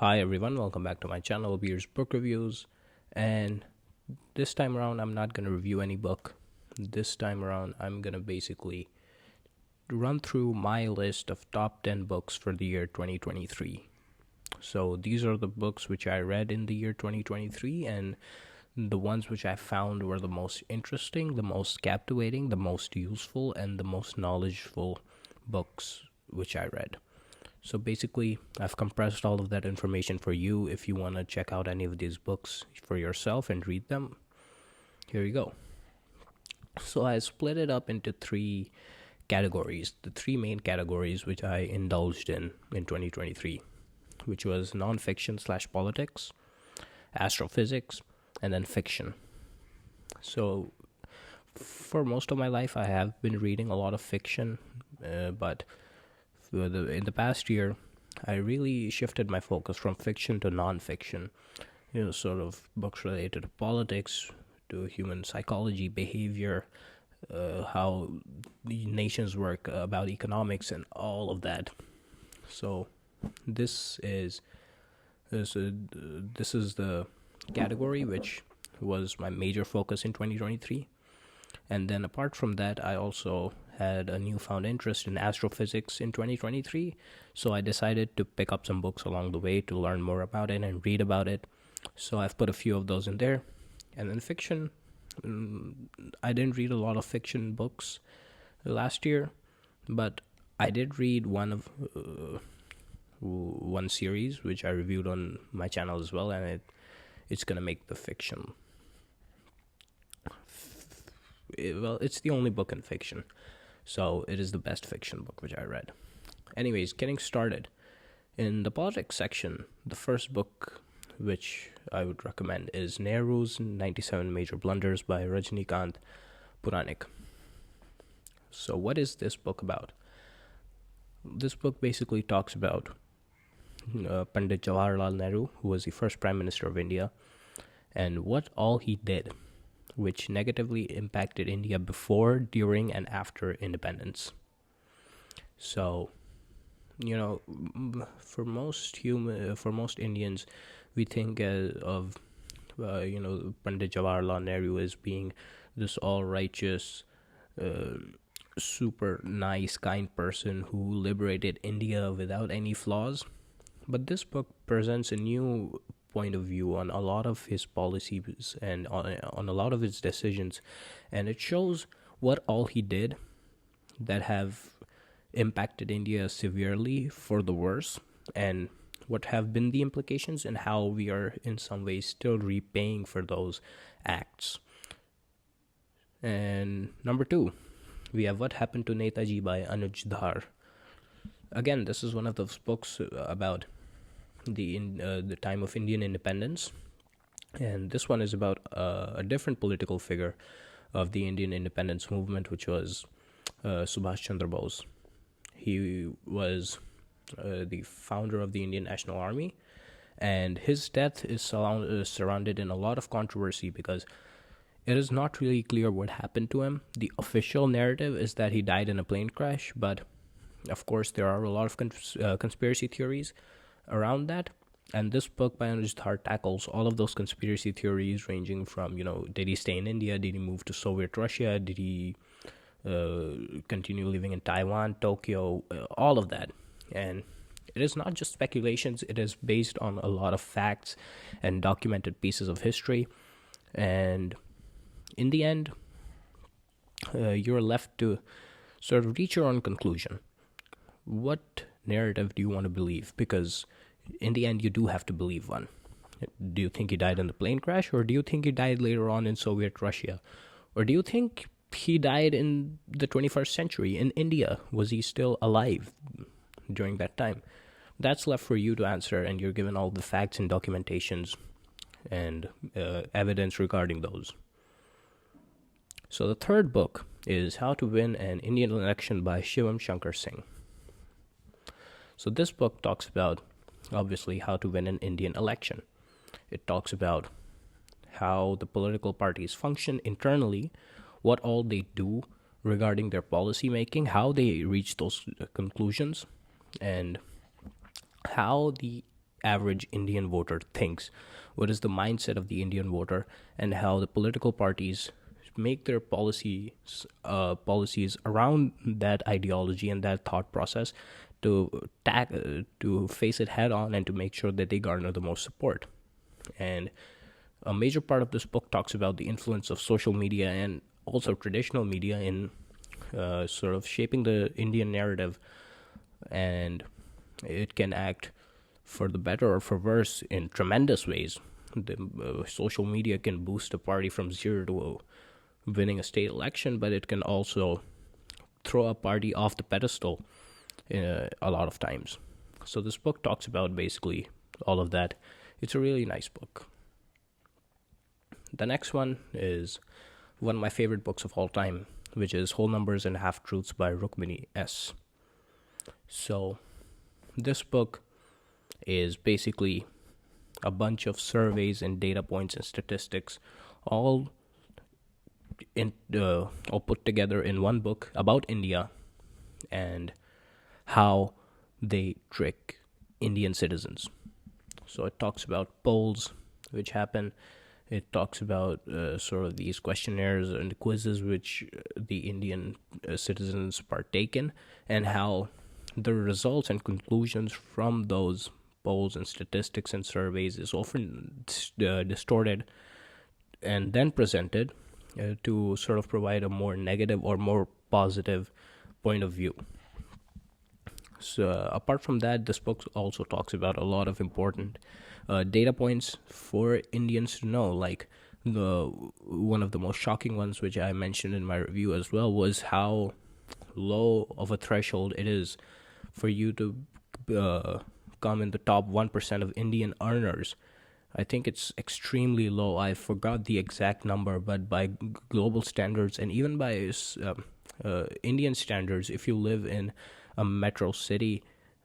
Hi everyone, welcome back to my channel, Abeer's Book Reviews. And this time around, I'm not going to review any book. This time around, I'm going to basically run through my list of top 10 books for the year 2023. So these are the books which I read in the year 2023, and the ones which I found were the most interesting, the most captivating, the most useful, and the most knowledgeable books which I read. So basically, I've compressed all of that information for you. If you want to check out any of these books for yourself and read them, here you go. So I split it up into three categories, the three main categories which I indulged in 2023, which was nonfiction slash politics, astrophysics, and then fiction. So for most of my life, I have been reading a lot of fiction, but in the past year, I really shifted my focus from fiction to non-fiction. Sort of books related to politics, to human psychology, behavior, how the nations work, about economics, and all of that. So this is the category which was my major focus in 2023. And then apart from that, I also had a newfound interest in astrophysics in 2023. So I decided to pick up some books along the way to learn more about it and read about it. So I've put a few of those in there. And then fiction, I didn't read a lot of fiction books last year, but I did read one series which I reviewed on my channel as well, and it's gonna make the fiction. It's the only book in fiction, so it is the best fiction book which I read. Anyways, getting started. In the politics section, the first book which I would recommend is Nehru's 97 Major Blunders by Rajnikant Puranik. So what is this book about? This book basically talks about Pandit Jawaharlal Nehru, who was the first Prime Minister of India, and what all he did which negatively impacted India before, during, and after independence. So, for most Indians, we think of Pandit Jawaharlal Nehru as being this all-righteous, super nice, kind person who liberated India without any flaws. But this book presents a new point of view on a lot of his policies and on a lot of his decisions, and it shows what all he did that have impacted India severely for the worse, and what have been the implications, and how we are in some ways still repaying for those acts. And number 2, we have What Happened to Netaji by Anuj Dhar. Again, this is one of those books about the time of Indian independence, and this one is about a different political figure of the Indian independence movement, which was Subhash Chandra Bose. He was the founder of the Indian National Army, and his death is surrounded in a lot of controversy because it is not really clear what happened to him. The official narrative is that he died in a plane crash, but of course there are a lot of conspiracy theories around that, and this book by Anuj Dhar tackles all of those conspiracy theories, ranging from did he stay in India, did he move to Soviet Russia, did he continue living in Taiwan, Tokyo, all of that. And it is not just speculations, it is based on a lot of facts and documented pieces of history, and in the end you're left to sort of reach your own conclusion. What narrative do you want to believe? Because in the end, you do have to believe one. Do you think he died in the plane crash, or do you think he died later on in Soviet Russia? Or do you think he died in the 21st century in India? Was he still alive during that time? That's left for you to answer, and you're given all the facts and documentations and evidence regarding those. So the third book is How to Win an Indian Election by Shivam Shankar Singh. So this book talks about, obviously, how to win an Indian election. It talks about how the political parties function internally, what all they do regarding their policy making, how they reach those conclusions, and how the average Indian voter thinks, what is the mindset of the Indian voter, and how the political parties make their policies around that ideology and that thought process to face it head on and to make sure that they garner the most support. And a major part of this book talks about the influence of social media and also traditional media in sort of shaping the Indian narrative, and it can act for the better or for worse in tremendous ways. The social media can boost a party from zero to winning a state election, but it can also throw a party off the pedestal a lot of times. So this book talks about basically all of that. It's a really nice book. The next one is one of my favorite books of all time, which is Whole Numbers and Half Truths by Rukmini S. So this book is basically a bunch of surveys and data points and statistics all put together in one book about India and how they trick Indian citizens. So it talks about polls which happen. It talks about sort of these questionnaires and quizzes which the Indian citizens partake in, and how the results and conclusions from those polls and statistics and surveys is often distorted and then presented to sort of provide a more negative or more positive point of view. So apart from that, this book also talks about a lot of important data points for Indians to know. Like one of the most shocking ones, which I mentioned in my review as well, was how low of a threshold it is for you to come in the top 1% of Indian earners. I think it's extremely low. I forgot the exact number, but by global standards and even by Indian standards, if you live in a metro city,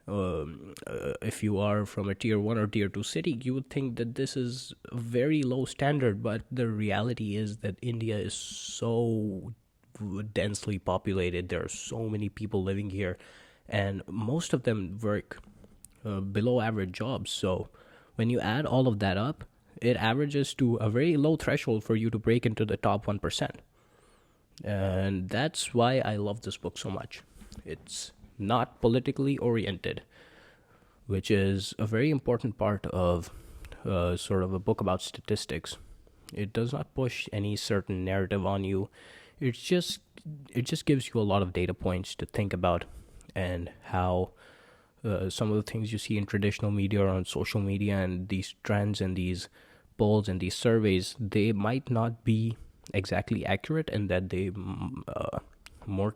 if you are from a tier 1 or tier 2 city, you would think that this is a very low standard, but the reality is that India is so densely populated. There are so many people living here, and most of them work below average jobs. So when you add all of that up, it averages to a very low threshold for you to break into the top 1%. And that's why I love this book so much. It's not politically oriented, which is a very important part of sort of a book about statistics. It does not push any certain narrative on you. It just gives you a lot of data points to think about, and how some of the things you see in traditional media or on social media and these trends and these polls and these surveys, they might not be exactly accurate, and that they more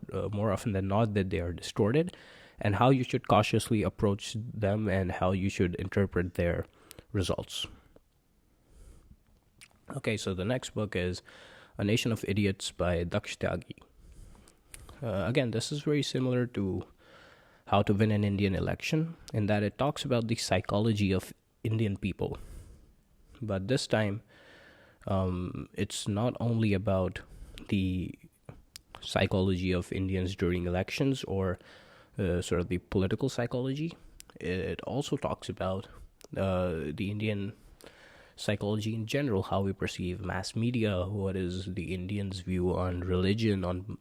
often than not that they are distorted, and how you should cautiously approach them and how you should interpret their results. Okay, so the next book is A Nation of Idiots by Daksh Tyagi. Again, this is very similar to How to Win an Indian Election, in that it talks about the psychology of Indian people. But this time, it's not only about the psychology of Indians during elections or sort of the political psychology. It also talks about the Indian psychology in general, how we perceive mass media, what is the Indians' view on religion, on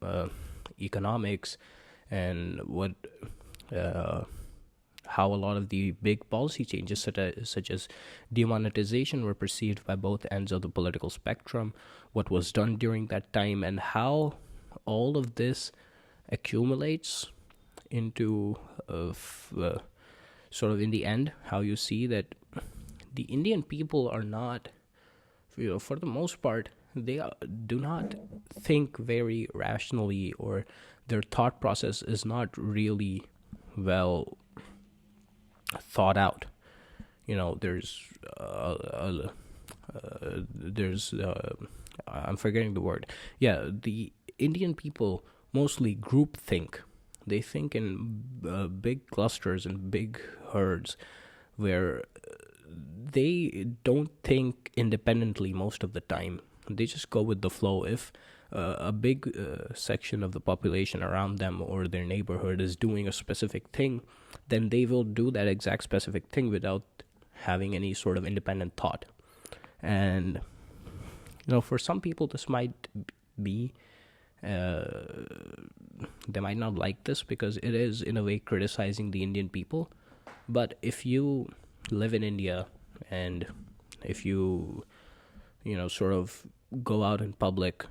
economics, and how a lot of the big policy changes such as demonetization were perceived by both ends of the political spectrum, what was done during that time, and how all of this accumulates into sort of in the end, how you see that the Indian people are not, for the most part, they do not think very rationally, or their thought process is not really well thought out. There's I'm forgetting the word. Yeah, the Indian people mostly group think. They think in big clusters and big herds, where they don't think independently most of the time. They just go with the flow. If a big section of the population around them or their neighborhood is doing a specific thing, then they will do that exact specific thing without having any sort of independent thought. And for some people, this might be they might not like this because it is in a way criticizing the Indian people. But if you live in India, and if you sort of go out in public,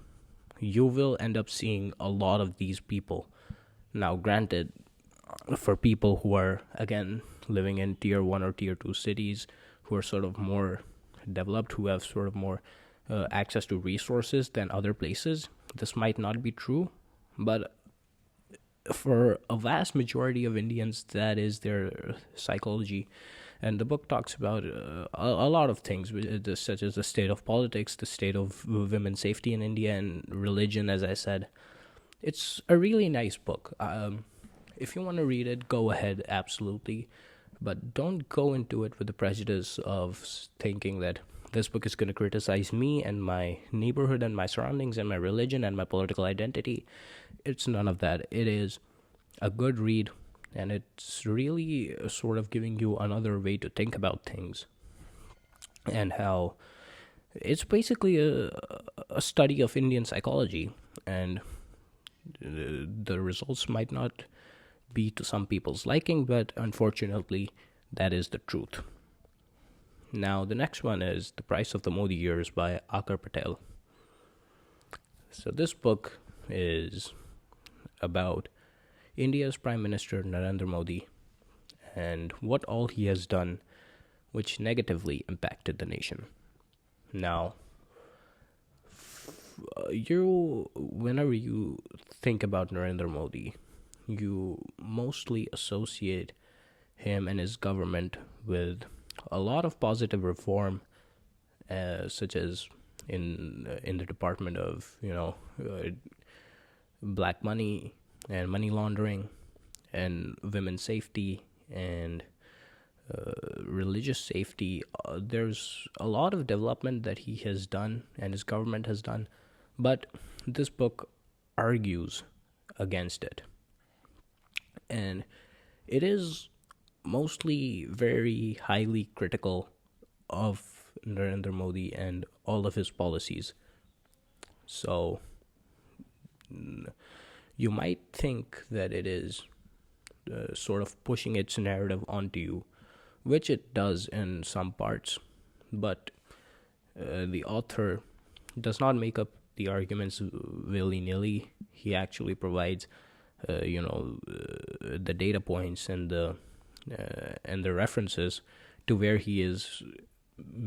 you will end up seeing a lot of these people. Now, granted, for people who are, again, living in tier 1 or tier 2 cities, who are sort of more developed, who have sort of more access to resources than other places, this might not be true. But for a vast majority of Indians, that is their psychology. And the book talks about a lot of things, such as the state of politics, the state of women's safety in India, and religion, as I said. It's a really nice book. If you want to read it, go ahead, absolutely. But don't go into it with the prejudice of thinking that this book is going to criticize me and my neighborhood and my surroundings and my religion and my political identity. It's none of that. It is a good read, and it's really sort of giving you another way to think about things, and how it's basically a study of Indian psychology. And the results might not be to some people's liking, but unfortunately, that is the truth. Now, the next one is The Price of the Modi Years by Akar Patel. So this book is about India's Prime Minister Narendra Modi and what all he has done which negatively impacted the nation. Now, whenever you think about Narendra Modi, you mostly associate him and his government with a lot of positive reform, such as in the department of black money and money laundering and women's safety and religious safety. There's a lot of development that he has done and his government has done, but this book argues against it. And it is mostly very highly critical of Narendra Modi and all of his policies. So you might think that it is sort of pushing its narrative onto you, which it does in some parts, but the author does not make up the arguments willy-nilly. He actually provides the data points and the references to where he is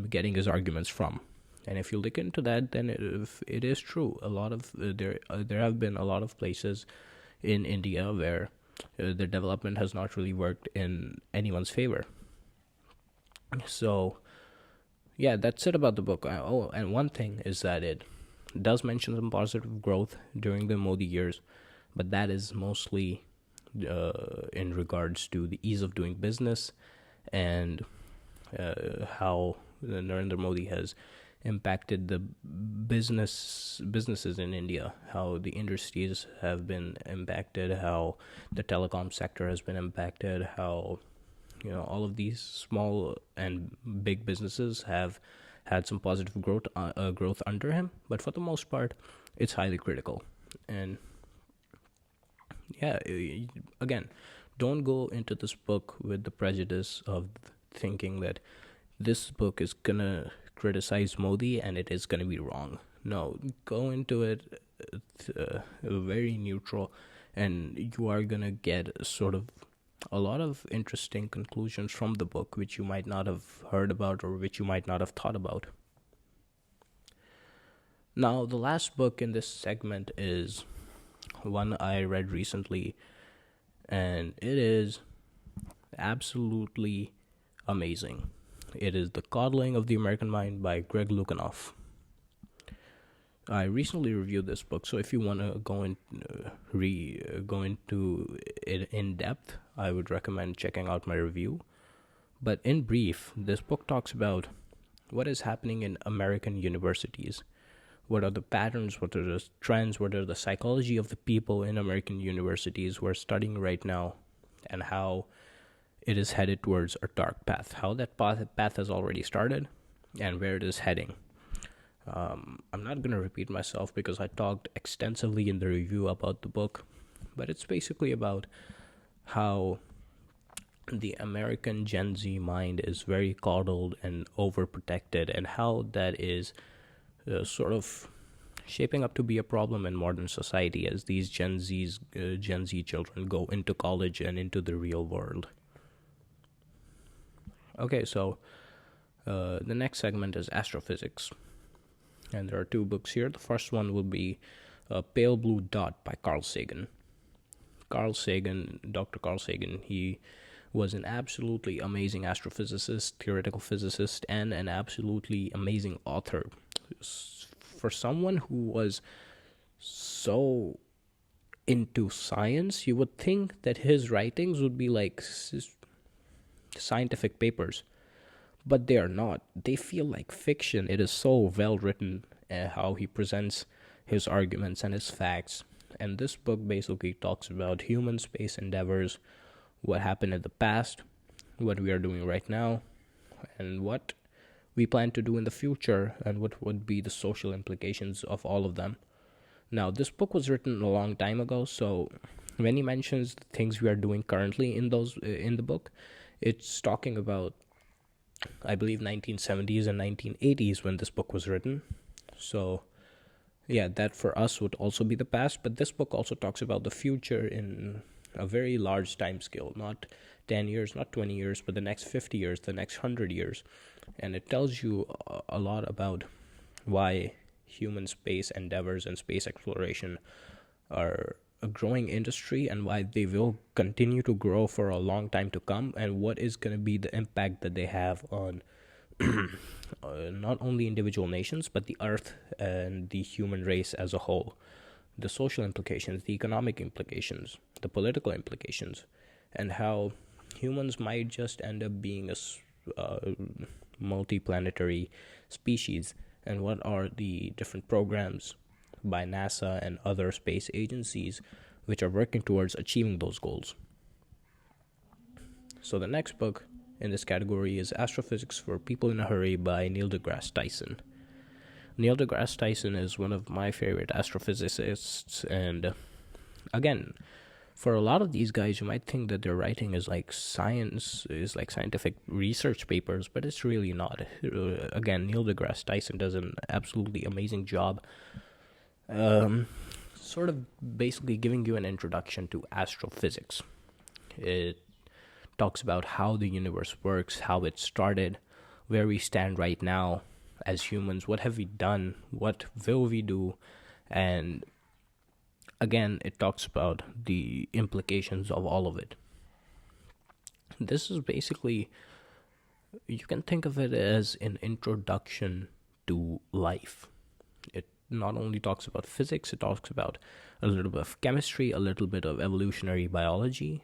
getting his arguments from. And if you look into that, then it is true. A lot of there have been a lot of places in India where the development has not really worked in anyone's favor. So, yeah, that's it about the book. And one thing is that it does mention some positive growth during the Modi years, but that is mostly in regards to the ease of doing business and how Narendra Modi has impacted the businesses in India, how the industries have been impacted, how the telecom sector has been impacted, how all of these small and big businesses have had some positive growth under him. But for the most part, it's highly critical. And yeah, again, don't go into this book with the prejudice of thinking that this book is gonna criticize Modi and it is gonna be wrong. No, go into it very neutral, and you are gonna get sort of a lot of interesting conclusions from the book, which you might not have heard about or which you might not have thought about. Now, the last book in this segment is one I read recently, and it is absolutely amazing. It is The Coddling of the American Mind by Greg Lukianoff. I recently reviewed this book, so if you want to go into it in depth, I would recommend checking out my review. But in brief, this book talks about what is happening in American universities. What are the patterns, what are the trends, what are the psychology of the people in American universities who are studying right now, and how it is headed towards a dark path. How that path has already started and where it is heading. I'm not going to repeat myself because I talked extensively in the review about the book, but it's basically about how the American Gen Z mind is very coddled and overprotected, and how that is sort of shaping up to be a problem in modern society as these Gen Z children go into college and into the real world. Okay, so the next segment is astrophysics, and there are two books here. The first one will be Pale Blue Dot by Carl Sagan. Dr. Carl Sagan, he was an absolutely amazing astrophysicist, theoretical physicist, and an absolutely amazing author. For someone who was so into science, you would think that his writings would be like scientific papers, but they are not. They feel like fiction. It is so well written, how he presents his arguments and his facts. And this book basically talks about human space endeavors, what happened in the past, what we are doing right now, and what we plan to do in the future, and what would be the social implications of all of them. Now, this book was written a long time ago, so when he mentions the things we are doing currently in the book, it's talking about, I believe, 1970s and 1980s when this book was written. So yeah, that for us would also be the past, but this book also talks about the future in a very large time scale, not 10 years, not 20 years, but the next 50 years, the next 100 years. And it tells you a lot about why human space endeavors and space exploration are a growing industry, and why they will continue to grow for a long time to come, and what is going to be the impact that they have on not only individual nations, but the earth and the human race as a whole. The social implications, the economic implications, the political implications, and how humans might just end up being a multi-planetary species, and what are the different programs by NASA and other space agencies which are working towards achieving those goals. So the next book in this category is Astrophysics for People in a Hurry by Neil deGrasse Tyson. Neil deGrasse Tyson is one of my favorite astrophysicists, and again, for a lot of these guys, you might think that their writing is like scientific research papers, but it's really not. Again, Neil deGrasse Tyson does an absolutely amazing job sort of basically giving you an introduction to astrophysics. It talks about how the universe works, how it started, where we stand right now as humans, what have we done, what will we do, and again, it talks about the implications of all of it. This is basically, you can think of it as an introduction to life. It not only talks about physics, it talks about a little bit of chemistry, a little bit of evolutionary biology,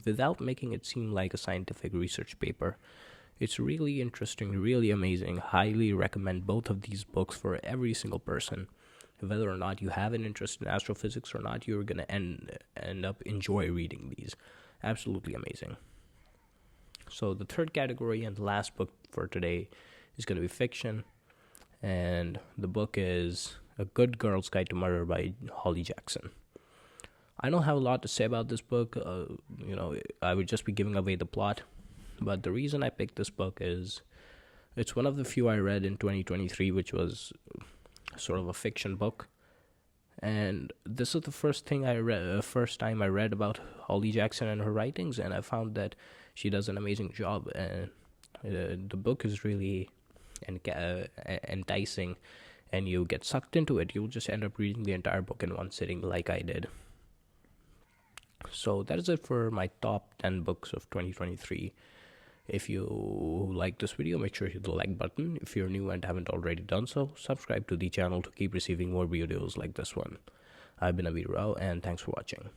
without making it seem like a scientific research paper. It's really interesting, really amazing. Highly recommend both of these books for every single person. Whether or not you have an interest in astrophysics or not, you're going to end up enjoy reading these. Absolutely amazing. So the third category and the last book for today is going to be fiction. And the book is A Good Girl's Guide to Murder by Holly Jackson. I don't have a lot to say about this book. I would just be giving away the plot. But the reason I picked this book is it's one of the few I read in 2023, which was sort of a fiction book. And this is the first time I read about Holly Jackson and her writings, and I found that she does an amazing job. And the book is really enticing, and you get sucked into it. You'll just end up reading the entire book in one sitting, like I did. So that is it for my top 10 books of 2023. If you like this video, make sure to hit the like button. If you're new and haven't already done so, subscribe to the channel to keep receiving more videos like this one. I've been Abeer Rao, and thanks for watching.